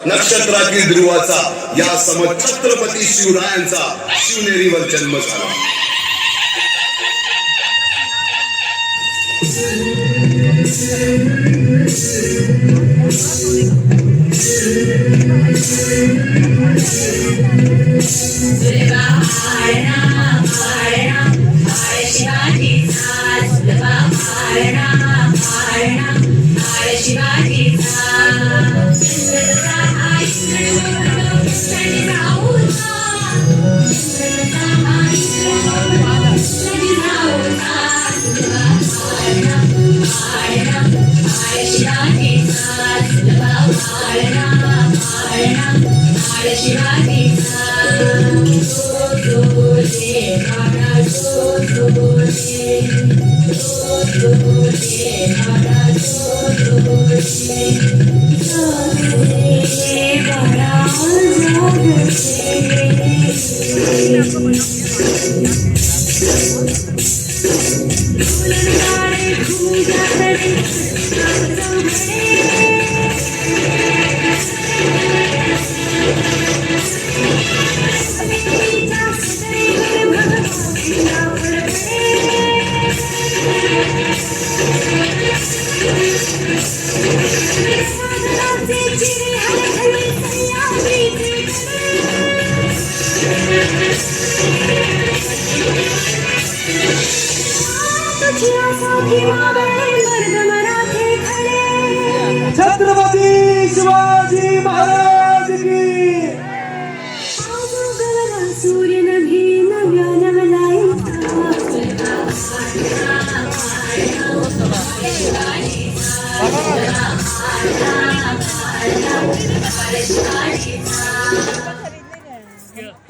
नक्षत्रातील ध्रुवाचा या समछत्रपती शिवरायांचा शिवनेरीवर जन्म झाला. छत्रपती शिवाजी महाराज की. सूर्य नभी नव्या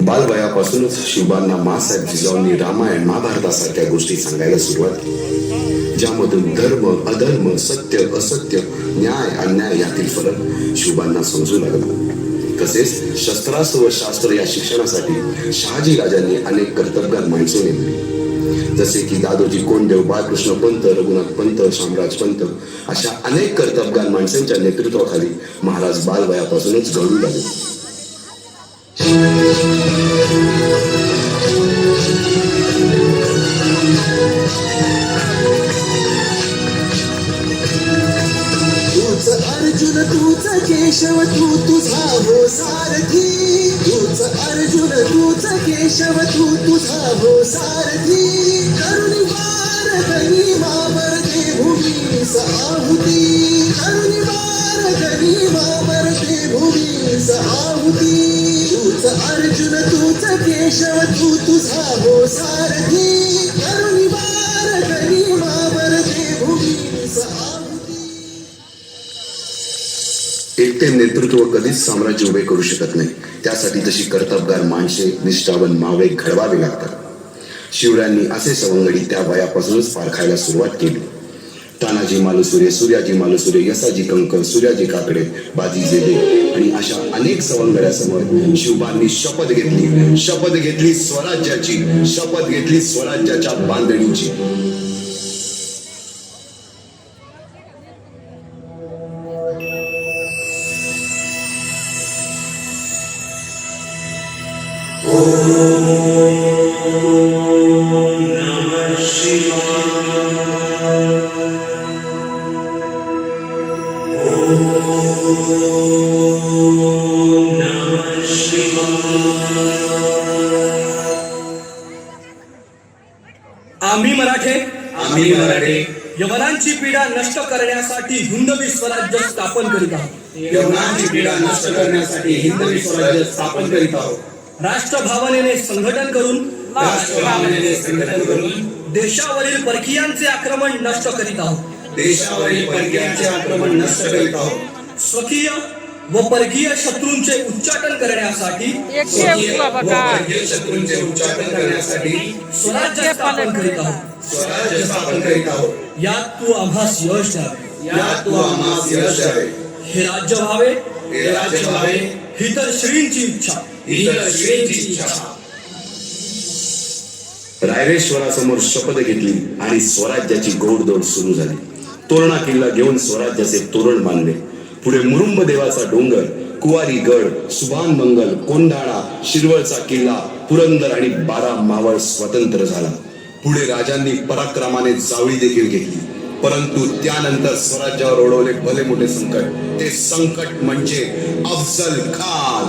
बालवयापासूनच शिवबांना माँसाहेब जिजाऊंनी रामायण महाभारतासारख्या गोष्टी सांगायला सुरुवात केली, ज्यामधून धर्म अधर्म सत्य असत्य न्याय अन्याय यातील फरक शिवबांना समजू लागला. तसेच शस्त्रास्त्र व शास्त्र या शिक्षणासाठी शहाजी राजांनी अनेक कर्तबगार माणसे नेमली, जसे की दादोजी कोंडदेव, बाळकृष्ण पंत, रघुनाथ पंत, शामराज पंत अशा अनेक कर्तबगार माणसांच्या नेतृत्वाखाली महाराज बालवयापासूनच घडू लागले. तूच अर्जुन तूच केशव तू तुझा हो सारथी. तूच अर्जुन तूच केशव तू तुझा हो सारथी. करुणी वार गनिमावर दे भूमीस आहुती. करुणी वार गनिमावर दे भूमीस आहुती. तूच अर्जुन तूच केशव तू तुझा हो सारथी. करुणी वार गनिमावर दे भूमीस आहुती. एकटे नेतृत्व कधीच साम्राज्य उभे करू शकत नाही. त्यासाठी तशी कर्तबगार माणसे निष्ठावन मावळे घडवावे लागतात. शिवरायांनी असे सवंगडी त्या वयापासूनच पारखायला सुरुवात केली. तानाजी मालुसरे, सूर्याजी मालुसरे, यसाजी कंकर, सूर्याजी काकडे, बाजी जेदे आणि अशा अनेक सवंगड्यासमोर शिवबांनी शपथ घेतली स्वराज्याची, शपथ घेतली स्वराज्याच्या बांधणीची. आम्ही मराठे यवनांची पीडा नष्ट करण्यासाठी हिंदवी स्वराज्य स्थापन करीत आहोत. यवनांची पीडा नष्ट करण्यासाठी हिंदवी स्वराज्य स्थापन करीत आहोत. राष्ट्रभावनेने संघटन करून देशावरील परकीयांचे आक्रमण नष्ट करीत आहोत. देशावरील परकीयांचे आक्रमण नष्ट करीत आहोत. स्वकीय व परकीय शत्रूंचे उच्चाटन करण्यासाठी शत्रूंचे उच्चाटन करण्यासाठी स्वराज्य स्थापन करीत आहोत. स्वराज्य स्थापन करीत आहोत. यात तू आम्हास यश द्यावे. यात तू आम्हास यश द्यावे. हे राज्य व्हावे, हे राज्य व्हावे, ही तर श्रींची इच्छा. रायरेश्वरासमोर शपथ घेतली आणि स्वराज्याची घोडदौड सुरू झाली. तोरणा किल्ला घेऊन स्वराज्याचे तोरण बांधले. पुढे मुरुंब देवाचा डोंगर, कुवारीगड, सुभान मंगल, कोंढाणा, शिरवळचा किल्ला, पुरंदर आणि 12 मावळ स्वतंत्र झाला. पुढे राजांनी पराक्रमाने जावळी देखील घेतली. परंतु त्यानंतर स्वराज्यावर ओढवले भले मोठे संकट. ते संकट म्हणजे अफजल खान.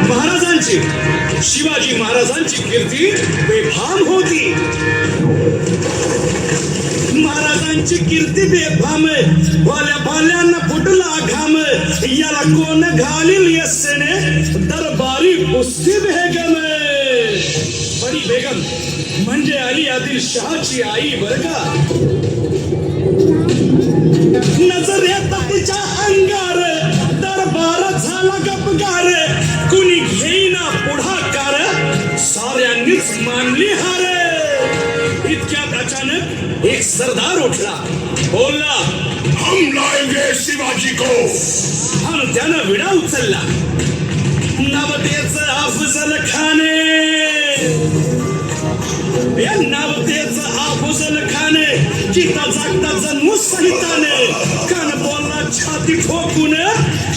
महाराजांची, शिवाजी महाराजांची कीर्ती बेफाम होती. महाराजांची कीर्ती बेफाम, भाल्या भाल्यांना फुटला घाम. याला कोण घालील यस्सेने, दरबारी कुस्ती बेगम. बडी बेगम म्हणजे अली आदिल शहाची आई बर का. नजरेत तिच्या अंगार, दरबार झाला गपगार. कुणी घेईना पुढाकार, साऱ्यांनीच मानली हार. इतक्यात अचानक एक सरदार उठला, बोलला, हम लाएंगे शिवाजी को. आणि त्यानं विडा उचलला. नवतेच अफजल खाने, या नवतेच अफजल खाने, चिता जागता जन्मू सहिताने. कान बोलला छाती ठोकून,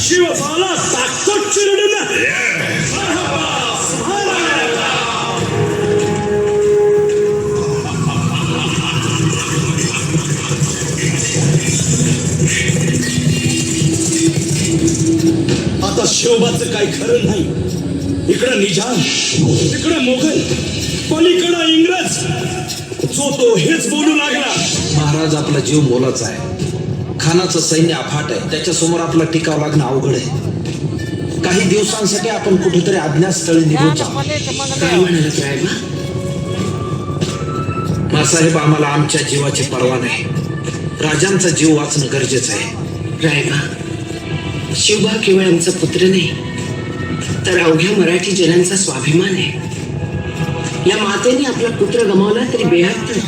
शिवबाला टाकतो चिरडून. आता शिवबाचं काही खरं नाही. इकडं निजाम, तिकडं मोगल, पलीकडं इंग्रज. जो तो हेच बोलू लागला. महाराज, आपला जीव मोलाचा आहे. खानाचं सैन्य अफाट आहे. त्याच्यासमोर आपला टिकाव लागणं अवघड आहे. काही दिवसांसाठी आपण कुठेतरी अज्ञातस्थळी निघून जाऊ. काय म्हणाल रायबा? मासाहेब, आम्हाला आमच्या जीवाची पर्वा नाही. राजांचा जीव वाचणं गरजेचं आहे. रायबा, शिवबा केवळ आमचा पुत्र नाही, तर अवघ्या मराठी जनांचा स्वाभिमान आहे. या मातेने आपला पुत्र गमावला तरी बेहत्तर,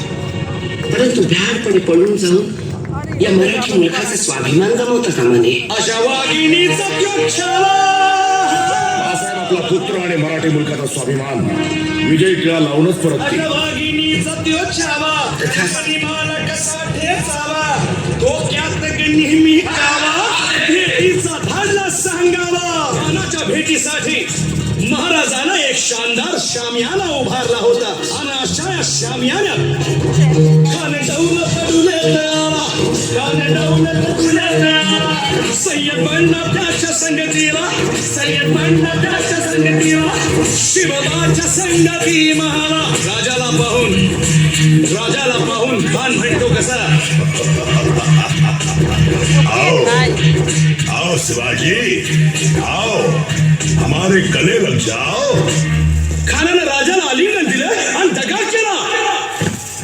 परंतु भ्याडपणे पडून जाऊन या मराठी मुलखाचा स्वाभिमान गमावता कामा नये. अशा वाघिणीचा क्षोभ. बाळासाहेब, आपला पुत्र आणि मराठी मुलकाचा स्वाभिमान विजय टिळा लावूनच परत केला. अशा वाघिणीचा त्यो छावा, मला कसा ठेचावा. डोक्यात नेहमी कावा, भेटीचा धाडला सांगावा. खानाच्या भेटीसाठी महाराजांना एक शानदार शामियाना उभारला होता. आणि अशा या शामियान्यात खान डौल पडुले तयारा, खान डौल पडुले तयारा. सय्यद बनला त्याच्या संगतीला, सय्यद बनला त्याच्या संगतीला. शिवबाच्या संगती महाला. राजाला पाहून खान म्हणतो कसा, आओ शिवाजी, आओ हमारे गले लग जाओ. खानानं राजाला आलिंगन दिलं आणि दगा केला.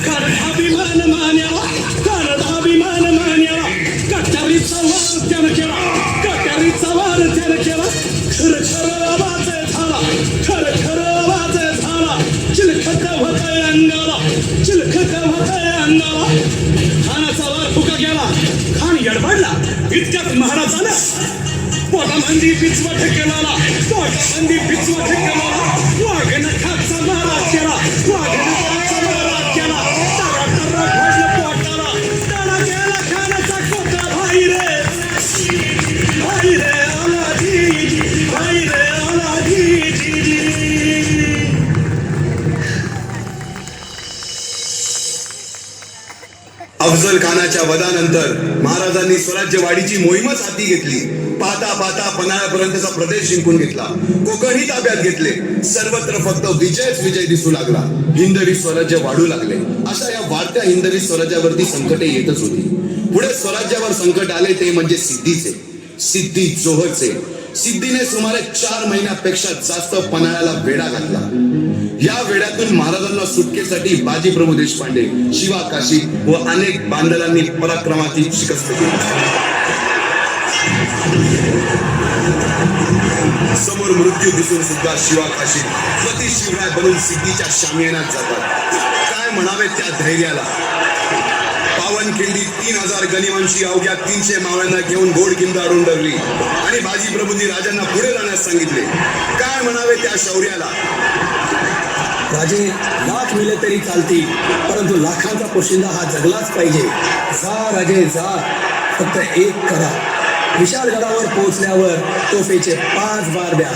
कानाभिमान मान्याला, कानाभिमान मान्याला. कट्यारीचा वार त्यानं केला, कट्यारीचा वार त्यानं केला. खरं आवाज झाला, खरं आवाज झाला. चिलखत होतंय अंगाला, चिलखत होतंय अंगाला. खानाचा वार फुका गेला. खान यडबडला. इतक्यात महाराजानं पोटामंदी पिचवट केला, पोटामंदी पिचवट केला. वाघन खाचा मारा केला, वाघन खाचा मारा केला. तरा तरा घडलं पोटाला, तडा गेला खानाचा कोटा. भाई रे आलाजी, भाई रे आलाजी. अफजल खानाच्या वधानंतर महाराजांनी स्वराज्यवाढीची मोहीमच हाती घेतली. पाहता पाहता पन्हाळ्यापर्यंतचा प्रदेश जिंकून घेतला. कोकणही ताब्यात घेतले. सर्वत्र फक्त विजयच विजय दिसू लागला. हिंदवी स्वराज्य वाढू लागले. अशा या वाढत्या हिंदवी स्वराज्यावरती संकटे येतच होती. पुढे स्वराज्यावर संकट आले ते म्हणजे सिद्धीचे, सिद्धी जोहरचे. सिद्धीने सुमारे 4 महिन्यापेक्षा जास्त पन्हाळ्याला वेढा घातला. या वेड्यातून महाराजांना सुटकेसाठी बाजीप्रभू देशपांडे, शिवा काशी व अनेक बांधलांनी पराक्रमाची शिकस्त केली. समोर मृत्यू दिसून सुद्धा शिवाकाशी पती शिवराय बनून सिद्धीच्या शामियानात जातात. काय म्हणावे त्या धैर्याला. पावनखिंडी 3000 गनिमांची अवघ्या 300 मावळ्यांना घेऊन गोडखिंड अडून डरली आणि बाजी प्रभूंनी राजांना पुढे जाण्यास सांगितले. काय म्हणावे त्या शौर्याला. राजे लाख मिले तरी चालतील, परंतु लाखांचा पोशिंदा हा जगलाच पाहिजे. जा राजे जा, फक्त एक करा. विशाळगडावर पोहोचल्यावर तोफेचे 5 बार द्या.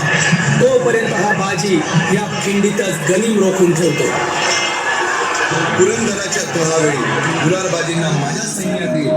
तोपर्यंत हा बाजी या खिंडीतच गनिम रोखून ठेवतो. पुरंदराच्या तहावेळी गुलालबाजींना माझ्या सैन्यातील